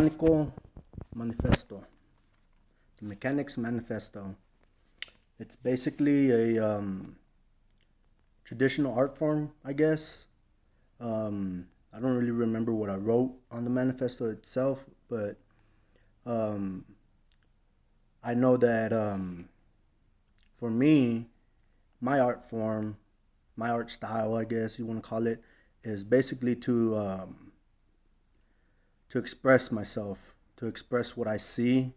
Mechanical Manifesto. The Mechanics Manifesto. It's basically a traditional art form, I guess. I don't really remember what I wrote on the manifesto itself, but um, I know that for me, my art form, my art style, I guess you want to call it, is basically to express myself, to express what I see,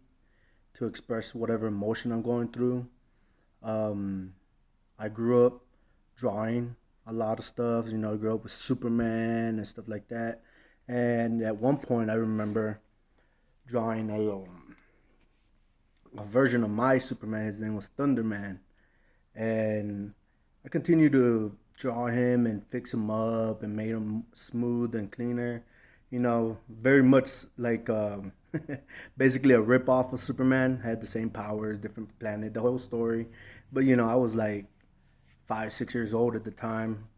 to express whatever emotion I'm going through. Um, I grew up drawing a lot of stuff. I grew up with Superman and stuff like that. And at one point, I remember drawing a version of my Superman. His name was Thunderman, and I continued to draw him and fix him up and made him smooth and cleaner. Very much like basically a rip off of Superman. Had the same powers, different planet, the whole story. But I was like 5, 6 years old at the time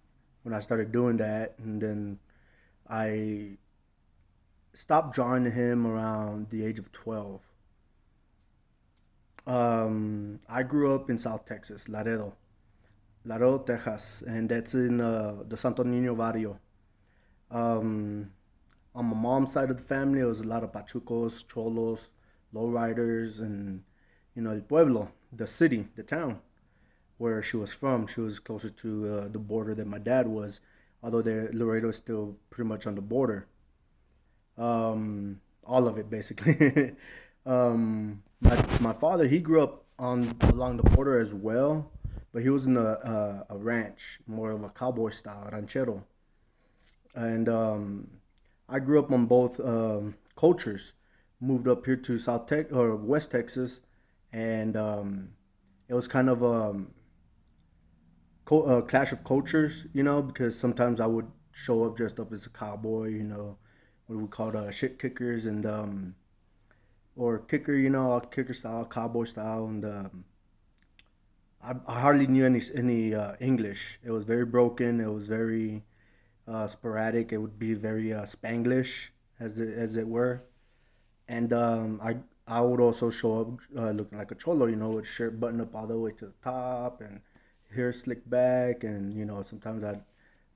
when I started doing that, and then I stopped drawing him around the age of 12. I grew up in South Texas, Laredo, Texas, and that's in the Santo Nino barrio. Um, on my mom's side of the family, it was a lot of pachucos, cholos, lowriders, and el pueblo, the city, the town where she was from. She was closer to the border than my dad was, although Laredo is still pretty much on the border. All of it basically. My father, he grew up on along the border as well, but he was in a ranch, more of a cowboy style ranchero. And I grew up on both cultures. Moved up here to South Tech or West Texas, and it was kind of a clash of cultures, because sometimes I would show up dressed up as a cowboy, what we called shit kickers, and or kicker, kicker style, cowboy style, and I hardly knew any English. It was very broken. It was very sporadic. It would be very Spanglish, as it were. And I would also show up looking like a cholo, with shirt buttoned up all the way to the top and hair slicked back, and sometimes I'd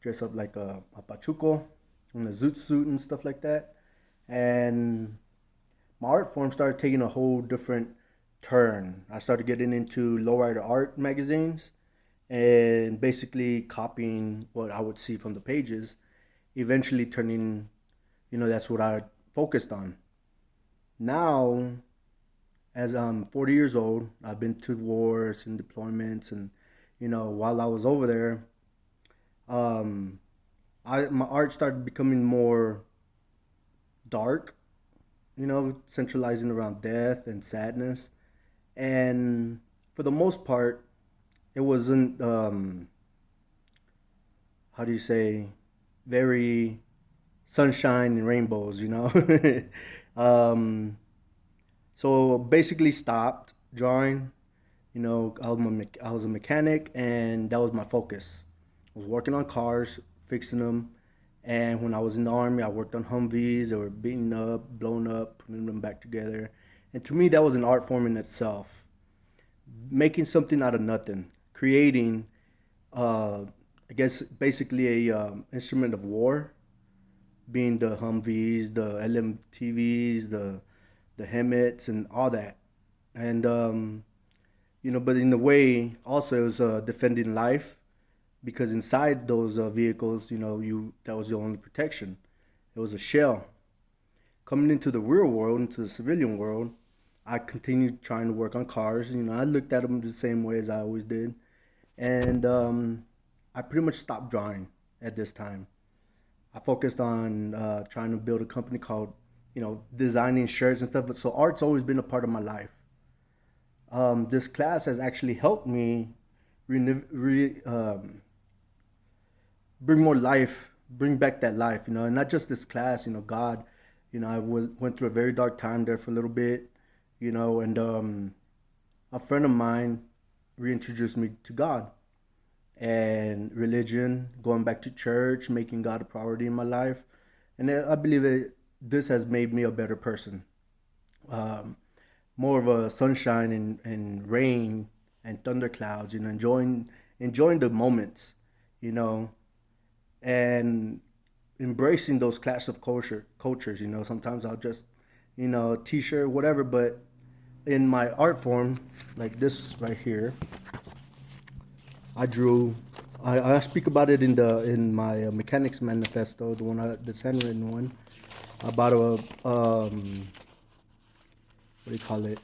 dress up like a pachuco in a zoot suit and stuff like that. And my art form started taking a whole different turn. I started getting into lowrider art magazines and basically copying what I would see from the pages, eventually turning, that's what I focused on. Now, as I'm 40 years old, I've been to wars and deployments, and while I was over there, um, my art started becoming more dark, centralizing around death and sadness. And for the most part, it wasn't how do you say, very sunshine and rainbows, um, so basically stopped drawing. I was a mechanic, and that was my focus. I was working on cars, fixing them. And when I was in the army, I worked on Humvees that were beaten up, blown up, putting them back together. And to me, that was an art form in itself. Making something out of nothing, creating, uh, I guess, basically a instrument of war, being the Humvees, the LMTVs, the Hemets, and all that. And but in a way, also it was defending life, because inside those vehicles, you that was your only protection. It was a shell. Coming into the real world, into the civilian world, I continued trying to work on cars. I looked at them the same way as I always did, and I pretty much stopped drawing at this time. I focused on trying to build a company called, designing shirts and stuff. But so art's always been a part of my life. This class has actually helped me bring more life, bring back that life, and not just this class, God, I went through a very dark time there for a little bit, and a friend of mine reintroduced me to God and religion, going back to church, making God a priority in my life, and I believe this has made me a better person. Um, More of a sunshine and rain and thunderclouds, enjoying the moments, you know, and embracing those clash of cultures. Sometimes I'll just, t-shirt, whatever, but in my art form, like this right here, I drew. I speak about it in my mechanics manifesto, the handwritten one, about what do you call it?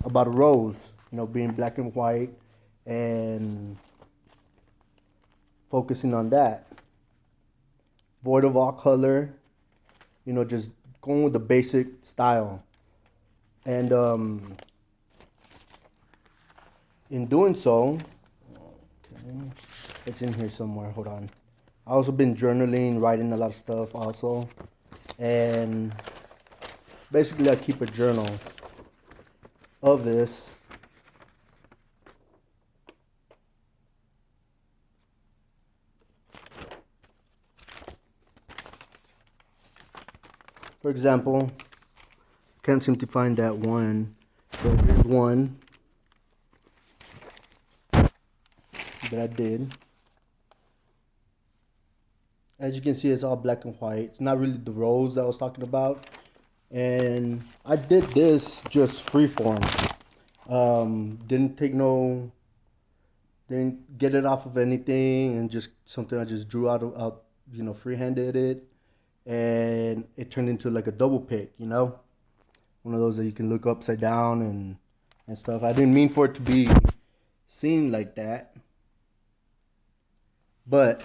About a rose, being black and white, and focusing on that, void of all color, just going with the basic style, and in doing so, okay, it's in here somewhere. Hold on. I also been journaling, writing a lot of stuff also, and basically I keep a journal of this. For example, can't seem to find that one, but here's one that I did. As you can see, it's all black and white. It's not really the rose that I was talking about. And I did this just freeform. Didn't take no, didn't get it off of anything, and just something I just drew out, freehanded it, and it turned into like a double pick. One of those that you can look upside down and stuff. I didn't mean for it to be seen like that, but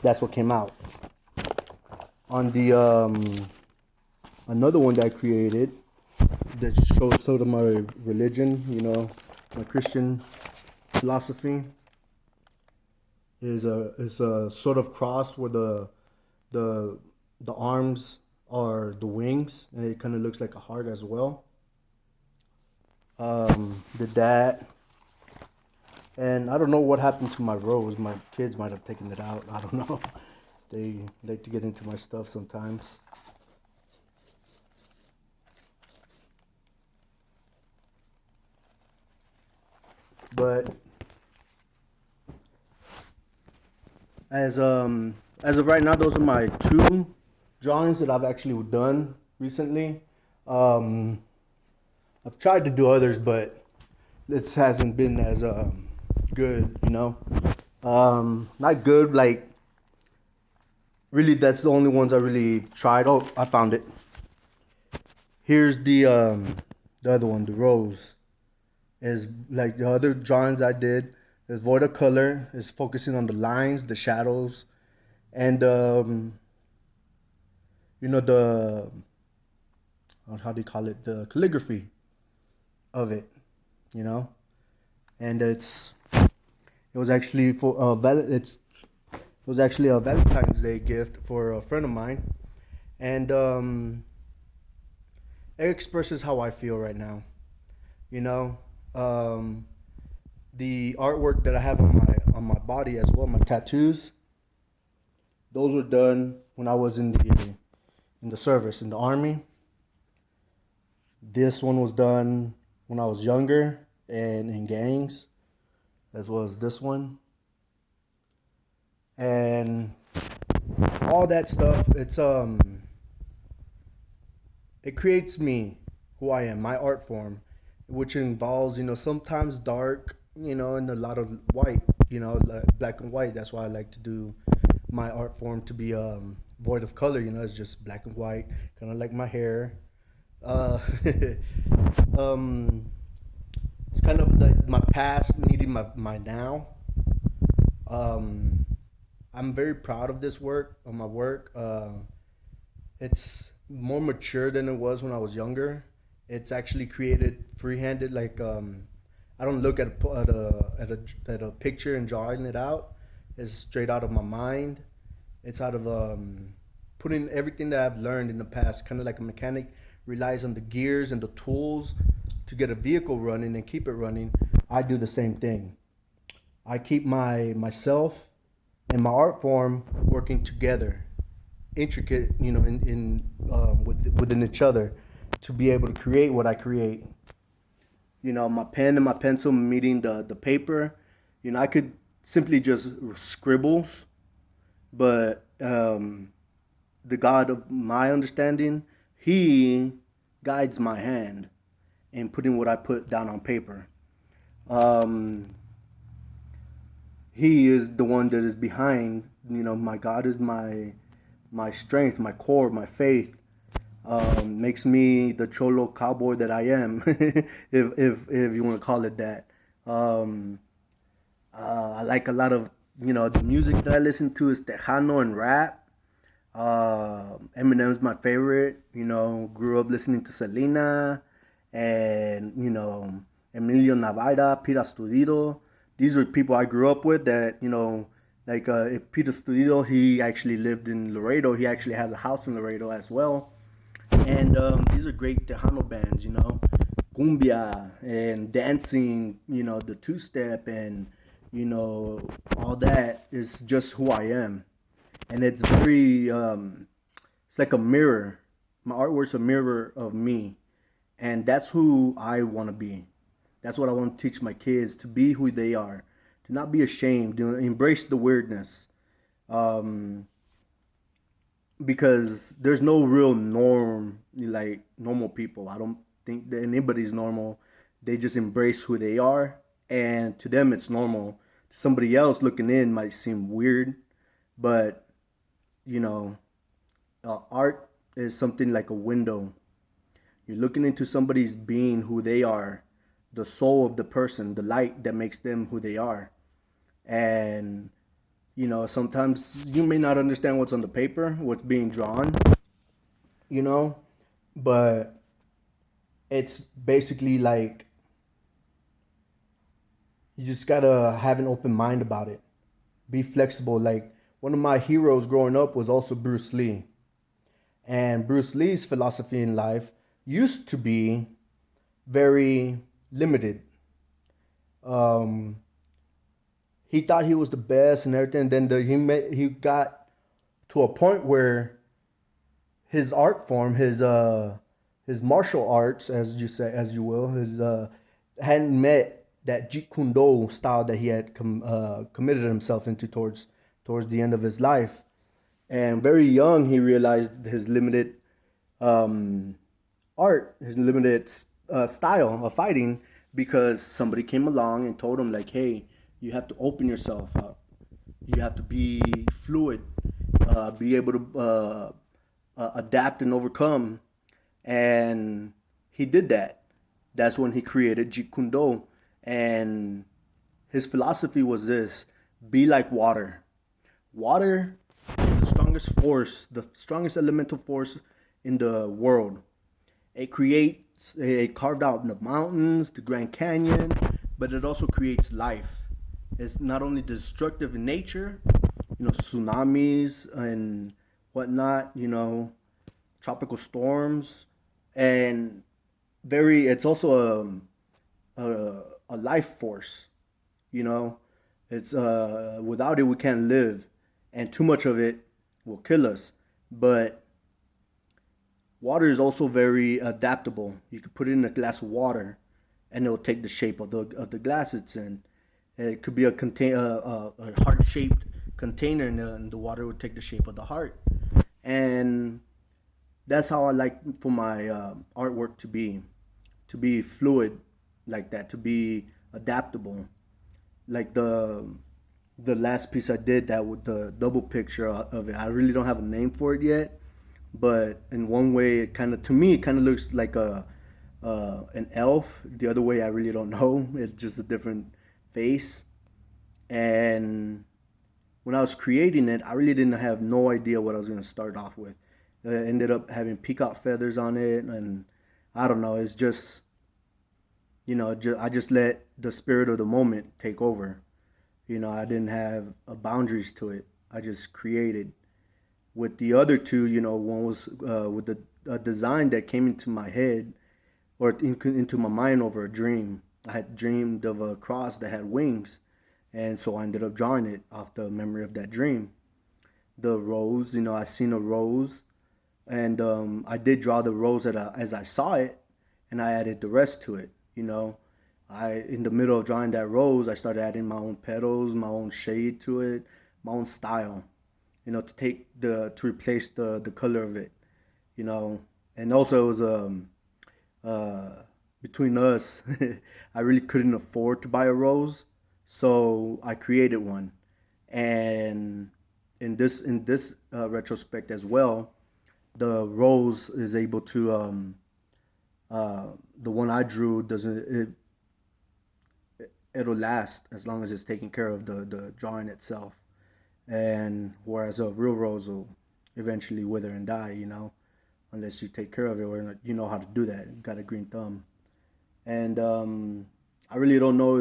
that's what came out. On the another one that I created that shows sort of my religion, my Christian philosophy, is a sort of cross where the arms are the wings, and it kind of looks like a heart as well. Did that, and I don't know what happened to my rose. My kids might have taken it out. I don't know. They like to get into my stuff sometimes. But as of right now, those are my two drawings that I've actually done recently. Um, I've tried to do others, but it hasn't been as good. Not good, like really. That's the only ones I really tried. Oh, I found it. Here's the other one, the rose. Is like the other drawings I did. Is void of color. Is focusing on the lines, the shadows, and the how do you call it, the calligraphy of it. You know, and it was actually for it was actually a Valentine's Day gift for a friend of mine, and it expresses how I feel right now. You know, um, the artwork that I have on my body as well, my tattoos. Those were done when I was in the service in the army. This one was done when I was younger and in gangs, as well as this one, and all that stuff. It creates me, who I am, my art form, which involves sometimes dark, and a lot of white, like black and white. That's why I like to do my art form to be void of color. It's just black and white, kind of like my hair. Uh, um, it's kind of like my past meeting my now. Um, I'm very proud of this work, of my work. It's more mature than it was when I was younger. It's actually created freehanded. Like I don't look at a picture and drawing it out. It's straight out of my mind. It's out of putting everything that I've learned in the past. Kind of like a mechanic relies on the gears and the tools to get a vehicle running and keep it running. I do the same thing. I keep myself and my art form working together intricate, within each other to be able to create what I create. My pen and my pencil meeting the paper. I could simply just scribbles, but the God of my understanding, He guides my hand in putting what I put down on paper. Um, he is the one that is behind. My God is my strength, my core, my faith. Makes me the cholo cowboy that I am, if you want to call it that. Um, I like a lot of the music that I listen to is Tejano and rap. Eminem's my favorite. Grew up listening to Selena and Emilio Navaira, Pira Studido. These are people I grew up with that like Peter Studido. He actually lived in Laredo. He actually has a house in Laredo as well. And these are great Tejano bands. Cumbia and dancing. The two step and all that is just who I am, and it's very it's like a mirror. My artwork's a mirror of me, and that's who I want to be. That's what I want to teach my kids, to be who they are, to not be ashamed, to embrace the weirdness, um, because there's no real norm like normal people. I don't think that anybody's normal. They just embrace who they are, and to them it's normal. Somebody else looking in might seem weird, but you know art is something like a window. You're looking into somebody's being, who they are, the soul of the person, the light that makes them who they are. And sometimes you may not understand what's on the paper, what's being drawn, you know, but it's basically like you just gotta have an open mind about it. Be flexible. Like, one of my heroes growing up was also Bruce Lee. And Bruce Lee's philosophy in life used to be very limited. Um, he thought he was the best and everything. Then he got to a point where his art form, his martial arts, as you say, as you will, his hadn't met that Jeet Kune Do style that he had committed himself into towards the end of his life. And very young, he realized his limited um, art, his limited style of fighting, because somebody came along and told him, like, hey, you have to open yourself up. You have to be fluid, be able to adapt and overcome. And he did that. That's when he created Jeet Kune Do. And his philosophy was this: be like water. Water is the strongest force, the strongest elemental force in the world. It carved out the mountains, the Grand Canyon, but it also creates life. It's not only destructive in nature, tsunamis and whatnot, tropical storms, and it's also a life force, you know. It's without it we can't live, and too much of it will kill us. But water is also very adaptable. You could put it in a glass of water, and it'll take the shape of the glass it's in. It could be a heart shaped container, and the water would take the shape of the heart. And that's how I like for my artwork to be fluid like that, to be adaptable. Like the last piece I did, that with the double picture of it. I really don't have a name for it yet, but in one way, it kind of, to me, it kind of looks like a an elf. The other way, I really don't know. It's just a different face. And when I was creating it, I really didn't have no idea what I was gonna start off with. It ended up having peacock feathers on it, and I don't know. It's just I just let the spirit of the moment take over. I didn't have boundaries to it. I just created. With the other two, one was with the a design that came into my head, or into my mind over a dream. I had dreamed of a cross that had wings, and so I ended up drawing it off the memory of that dream. the rose. I seen a rose, and I did draw the rose as I saw it, and I added the rest to it. I in the middle of drawing that rose, I started adding my own petals, my own shade to it, my own style. To replace the color of it. You know, and also it was uh, between us, I really couldn't afford to buy a rose, so I created one. And in this retrospect as well, the rose is able to the one I drew doesn't it'll last as long as it's taking care of the drawing itself. And whereas a real rose will eventually wither and die, unless you take care of it or you know how to do that. You got a green thumb. And I really don't know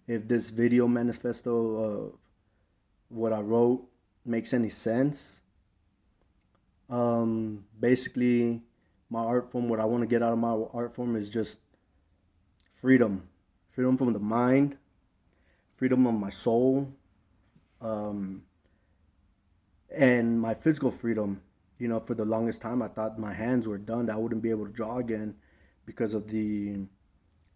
if this video manifesto of what I wrote makes any sense. Basically, my art form, what I want to get out of my art form is just freedom, freedom from the mind, freedom of my soul, um, and my physical freedom. For the longest time, I thought my hands were done, that I wouldn't be able to draw again because of the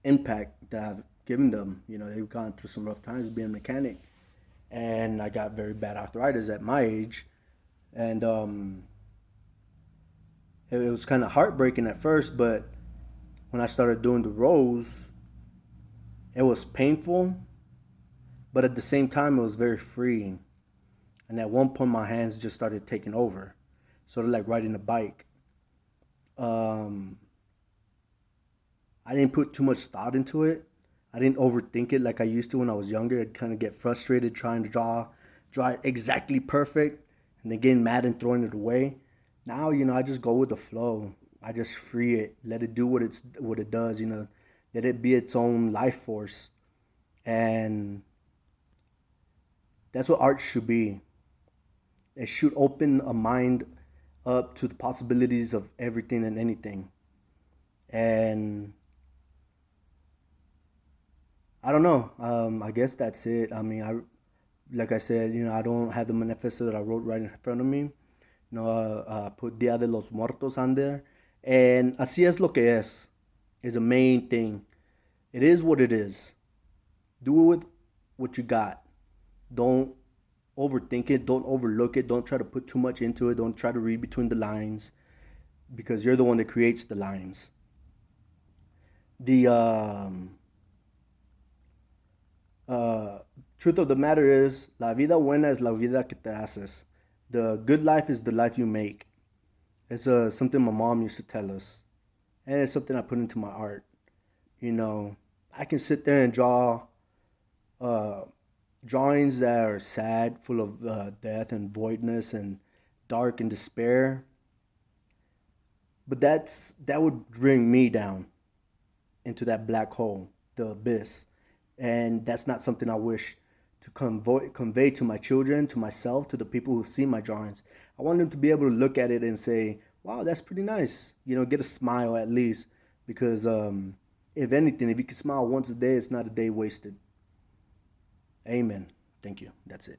impact that I've given them. They've gone through some rough times being a mechanic, and I got very bad arthritis at my age, and it was kind of heartbreaking at first. But when I started doing the rows, it was painful, but at the same time, it was very freeing. And at one point, my hands just started taking over, sort of like riding a bike. Um, I didn't put too much thought into it. I didn't overthink it like I used to when I was younger. I'd kind of get frustrated trying to draw it exactly perfect, and then getting mad and throwing it away. Now, I just go with the flow. I just free it, let it do what it does. Let it be its own life force, and that's what art should be. It should open a mind up to the possibilities of everything and anything. And I don't know. I guess that's it. I mean, like I said, I don't have the manifesto that I wrote right in front of me. Put Dia de los Muertos on there, and así es lo que is the main thing. It is what it is. Do with what you got. Don't overthink it. Don't overlook it. Don't try to put too much into it. Don't try to read between the lines, because you're the one that creates the lines. The uh, truth of the matter is, la vida buena es la vida que te haces. The good life is the life you make. It's something my mom used to tell us, and it's something I put into my art. You know, I can sit there and draw uh, drawings that are sad, full of death and voidness and dark and despair, but that would bring me down into that black hole, the abyss. And that's not something I wish to convey to my children, to myself, to the people who see my drawings. I want them to be able to look at it and say, wow, that's pretty nice. Get a smile at least. Because if anything, if you can smile once a day, it's not a day wasted. Amen. Thank you. That's it.